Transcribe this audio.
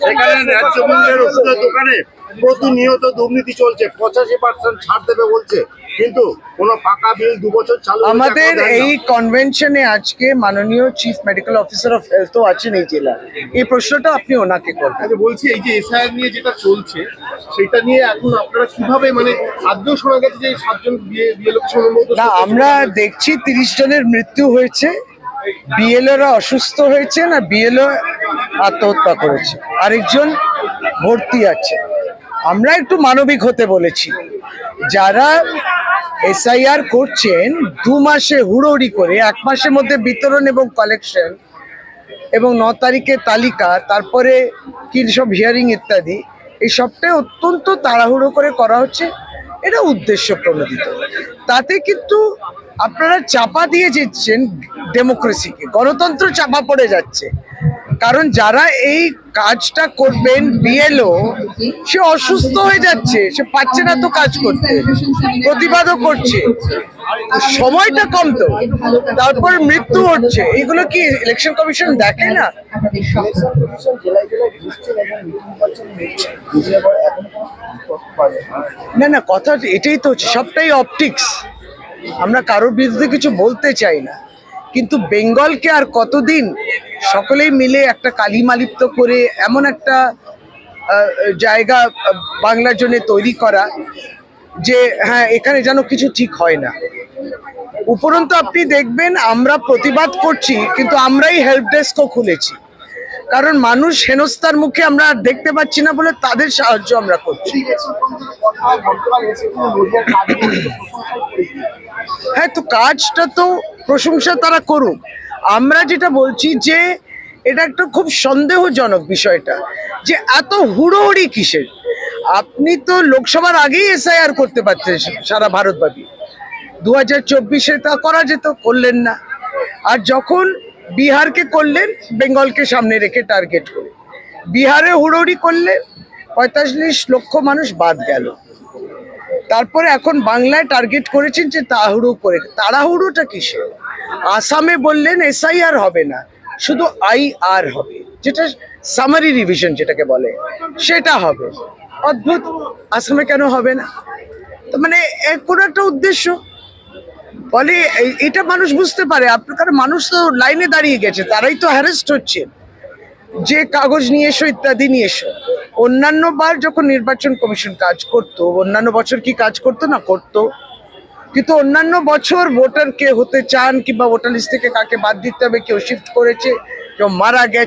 সেখানে ন্যায্য মূল্যের ওষুধের দোকানে প্রতিনিয়ত দুর্নীতি চলছে, 85% ছাড় দেবে বলছে, কিন্তু কোনো পাকা বিল 2 বছর চালু হয়েছে। আমাদের এই কনভেনশনে আজকে মাননীয় চিফ মেডিকেল অফিসার অফ হেলথও আছেন এই জেলার। এই প্রশ্নটা আপনি ওনাকে করবেন। আচ্ছা, বলছি এই যে এসআইআর নিয়ে যেটা চলছে সেটা নিয়ে এখন আপনারা কিভাবে, মানে আদৌ শোনা গেছে যে 7 জন বিএলও সম্ভবত না, আমরা দেখছি 30 জনের মৃত্যু হয়েছে, বিএলওরা অসুস্থ হয়েছে, না বিএলও আত্মহত্যা করেছে, আরেকজন ভর্তি আছে। আমরা একটু মানবিক হতে বলেছি। যারা এসআইআর করছেন 2 মাসে হুড়োহুড়ি করে, 1 মাসের মধ্যে বিতরণ এবং কালেকশন এবং 9 তারিখে তালিকা, তারপরে কি সব হিয়ারিং ইত্যাদি, এই সবটাই অত্যন্ত তাড়াহুড়ো করে করা হচ্ছে। এটা উদ্দেশ্য প্রণোদিত। তাতে কিন্তু আপনারা চাপা দিয়ে দিচ্ছেন ডেমোক্রেসিকে, গণতন্ত্র চাপা পড়ে যাচ্ছে। কারণ যারা এই কাজটা করবেন বিএলও, সে অসুস্থ হয়ে যাচ্ছে, সে পাচ্ছে না তো কাজ করতে, প্রতিবাদও করছে, সময়টা কম তো, তারপর মৃত্যু হচ্ছে। এগুলো কি ইলেকশন কমিশন দেখে না? না না, কথা এটাই তো হচ্ছে, সবটাই অপটিক্স। আমরা কারোর বিরুদ্ধে কিছু বলতে চাই না, কিন্তু বেঙ্গলকে আর কতদিন সকলেই মিলে একটা কালিমালিপ্ত করে এমন একটা জায়গা বাংলার জন্য তৈরি করা যে হ্যাঁ, এখানে যেন কিছু ঠিক হয় না। উপরন্তু আপনি দেখবেন আমরা প্রতিবাদ করছি, কিন্তু আমরাই হেল্প ডেস্কও খুলেছি, কারণ মানুষ হেনস্থার মুখে আমরা দেখতে পাচ্ছি না বলে তাদের সাহায্য আমরা করছি। হ্যাঁ, তো কাজটা তো প্রশংসা তারা করুক। আমরা যেটা বলছি যে এটা একটা খুব সন্দেহজনক বিষয়টা, যে এত হুড়োহুড়ি কিসের? আপনি তো লোকসভার আগেই এসআইআর করতে পারতেন সারা ভারতব্যাপী। 2024-এ তা করা যেত, করলেন না। আর যখন বিহারকে করলেন বেঙ্গলকে সামনে রেখে টার্গেট করে, বিহারে হুড়োহুড়ি করলে 45 লক্ষ মানুষ বাদ গেল। তারপরে এখন বাংলায় টার্গেট করেছেন যে তাড়াহুড়োটা কিসে? আসামে বললেন এসআইআর হবে না, শুধু আইআর হবে, যেটা সামারি রিভিশন যেটাকে বলে, সেটা হবে। অদ্ভুত, আসামে কেন হবে না? তো মানে কোনো একটা উদ্দেশ্য বলে, এটা মানুষ বুঝতে পারে। আপনার মানুষ তো লাইনে দাঁড়িয়ে গেছে, তারাই তো হ্যারাস্ট হচ্ছে, যে কাগজ নিয়ে এসো ইত্যাদি নিয়ে এসো। অন্যান্য বার যখন নির্বাচন কমিশন কাজ করতো, অন্যান্য বছর কি কাজ করতো না? করতো। কিন্তু অন্যান্য বছর ভোটার কে হতে চান কিংবা ভোটার লিস্ট থেকে কাকে বাদ দিতে হবে, কেউ শিফট করেছে, কেউ মারা গেছে।